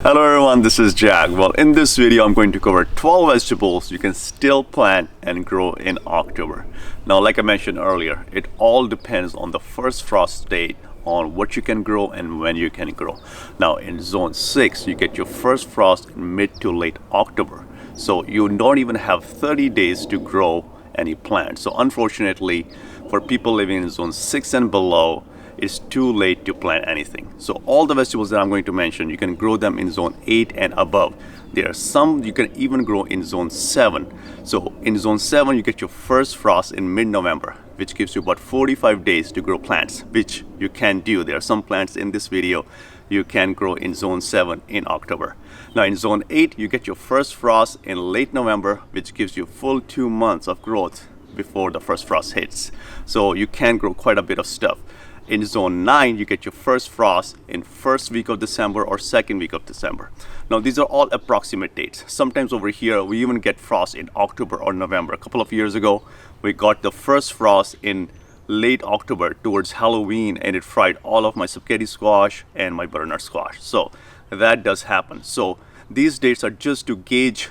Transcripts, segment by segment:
Hello everyone, this is Jack. Well, in this video, I'm going to cover 12 vegetables you can still plant and grow in October. Now, like I mentioned earlier, it all depends on the first frost date on what you can grow and when you can grow. Now, in zone 6, you get your first frost in mid to late October. So you don't even have 30 days to grow any plants. So unfortunately, for people living in zone 6 and below, it's too late to plant anything. So all the vegetables that I'm going to mention, you can grow them in zone 8 and above. There are some you can even grow in zone 7. So in zone 7, you get your first frost in mid-November, which gives you about 45 days to grow plants, which you can do. There are some plants in this video you can grow in zone 7 in October. Now in zone 8, you get your first frost in late November, which gives you full 2 months of growth before the first frost hits. So you can grow quite a bit of stuff. In zone 9, you get your first frost in first week of December or second week of December. Now, these are all approximate dates. Sometimes over here, we even get frost in October or November. A couple of years ago, we got the first frost in late October towards Halloween, and it fried all of my spaghetti squash and my butternut squash. So that does happen. So these dates are just to gauge,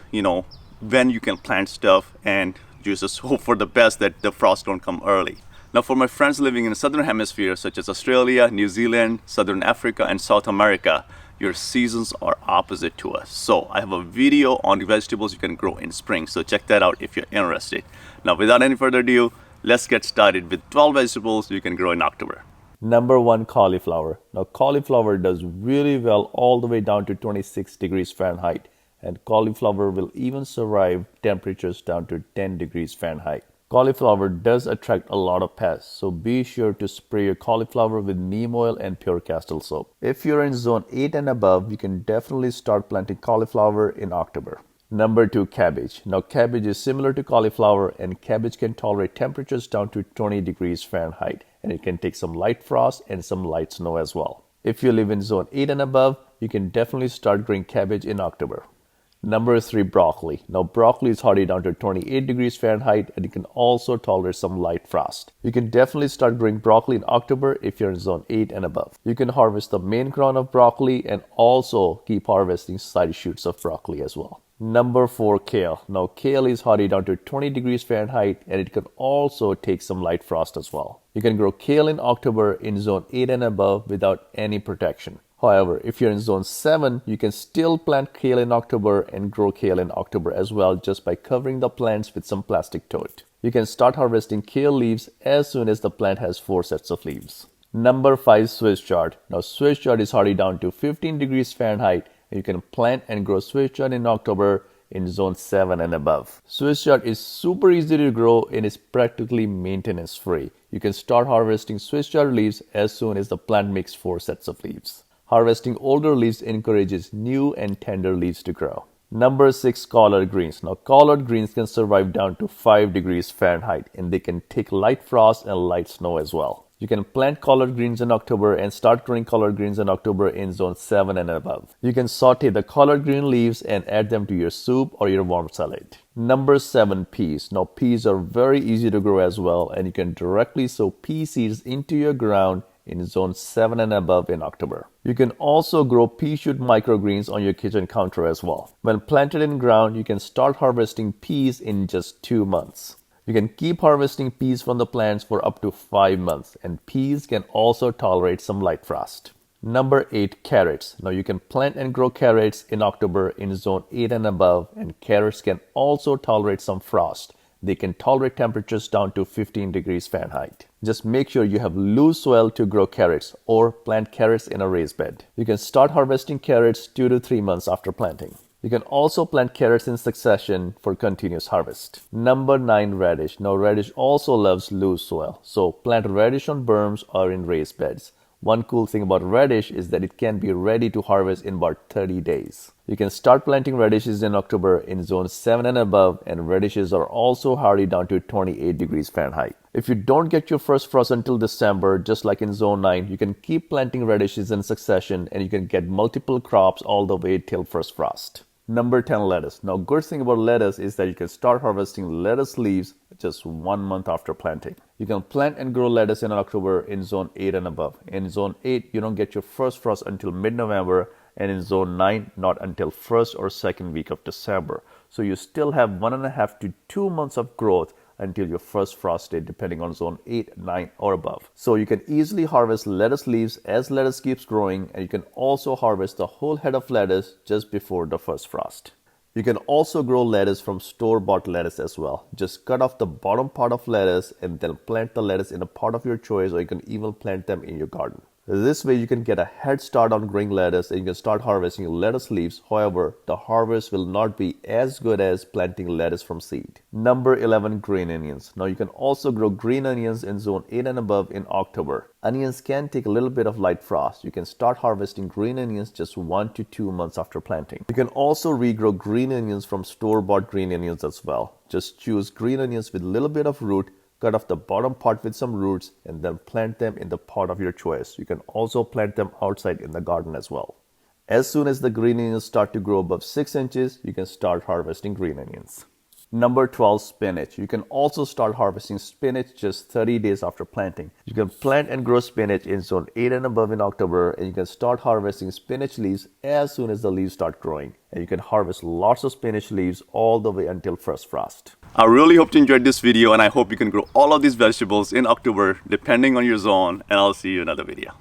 when you can plant stuff, and you just hope for the best that the frost don't come early. Now, for my friends living in the Southern Hemisphere, such as Australia, New Zealand, Southern Africa, and South America, your seasons are opposite to us. So I have a video on the vegetables you can grow in spring. So check that out if you're interested. Now, without any further ado, let's get started with 12 vegetables you can grow in October. Number 1, cauliflower. Now, cauliflower does really well all the way down to 26 degrees Fahrenheit. And cauliflower will even survive temperatures down to 10 degrees Fahrenheit. Cauliflower does attract a lot of pests, so be sure to spray your cauliflower with neem oil and pure castle soap. If you're in zone 8 and above, you can definitely start planting cauliflower in October. Number 2, cabbage. Now, cabbage is similar to cauliflower, and cabbage can tolerate temperatures down to 20 degrees Fahrenheit, and it can take some light frost and some light snow as well. If you live in zone 8 and above, you can definitely start growing cabbage in October. Number 3, broccoli. Now, broccoli is hardy down to 28 degrees Fahrenheit, and it can also tolerate some light frost. You can definitely start growing broccoli in October if you're in zone 8 and above. You can harvest the main crown of broccoli and also keep harvesting side shoots of broccoli as well. Number 4, kale. Now, kale is hardy down to 20 degrees Fahrenheit, and it can also take some light frost as well. You can grow kale in October in zone 8 and above without any protection. However, if you're in zone 7, you can still plant kale in October and grow kale in October as well, just by covering the plants with some plastic tote. You can start harvesting kale leaves as soon as the plant has 4 sets of leaves. Number 5, Swiss chard. Now, Swiss chard is hardy down to 15 degrees Fahrenheit, and you can plant and grow Swiss chard in October in zone 7 and above. Swiss chard is super easy to grow and is practically maintenance free. You can start harvesting Swiss chard leaves as soon as the plant makes 4 sets of leaves. Harvesting older leaves encourages new and tender leaves to grow. Number 6, collard greens. Now, collard greens can survive down to 5 degrees Fahrenheit, and they can take light frost and light snow as well. You can plant collard greens in October and start growing collard greens in October in zone 7 and above. You can saute the collard green leaves and add them to your soup or your warm salad. Number 7, peas. Now, peas are very easy to grow as well, and you can directly sow pea seeds into your ground in zone 7 and above in October. You can also grow pea shoot microgreens on your kitchen counter as well. When planted in ground, you can start harvesting peas in just 2 months. You can keep harvesting peas from the plants for up to 5 months, and peas can also tolerate some light frost. Number 8, carrots. Now, you can plant and grow carrots in October in zone 8 and above, and carrots can also tolerate some frost. They can tolerate temperatures down to 15 degrees Fahrenheit. Just make sure you have loose soil to grow carrots, or plant carrots in a raised bed. You can start harvesting carrots 2 to 3 months after planting. You can also plant carrots in succession for continuous harvest. Number 9, radish. Now, radish also loves loose soil, so plant radish on berms or in raised beds. One cool thing about radish is that it can be ready to harvest in about 30 days. You can start planting radishes in October in zone 7 and above, and radishes are also hardy down to 28 degrees Fahrenheit. If you don't get your first frost until December, just like in zone 9, you can keep planting radishes in succession, and you can get multiple crops all the way till first frost. Number 10, lettuce. Now, good thing about lettuce is that you can start harvesting lettuce leaves just 1 month after planting. You can plant and grow lettuce in October in zone 8 and above. In zone 8, you don't get your first frost until mid-November, and in zone 9 not until first or second week of December. So you still have 1.5 to 2 months of growth until your first frost date, depending on zone 8, 9 or above. So you can easily harvest lettuce leaves as lettuce keeps growing, and you can also harvest the whole head of lettuce just before the first frost. You can also grow lettuce from store-bought lettuce as well. Just cut off the bottom part of lettuce and then plant the lettuce in a pot of your choice, or you can even plant them in your garden. This way you can get a head start on growing lettuce and you can start harvesting lettuce leaves. However, the harvest will not be as good as planting lettuce from seed. Number 11, green onions. Now you can also grow green onions in zone 8 and above in October. Onions can take a little bit of light frost. You can start harvesting green onions just 1 to 2 months after planting. You can also regrow green onions from store-bought green onions as well. Just choose green onions with a little bit of root. Cut off the bottom part with some roots and then plant them in the pot of your choice. You can also plant them outside in the garden as well. As soon as the green onions start to grow above 6 inches, you can start harvesting green onions. Number 12, spinach. You can also start harvesting spinach just 30 days after planting. You can plant and grow spinach in zone 8 and above in October, and you can start harvesting spinach leaves as soon as the leaves start growing. And you can harvest lots of spinach leaves all the way until first frost. I really hope you enjoyed this video, and I hope you can grow all of these vegetables in October depending on your zone, and I'll see you in another video.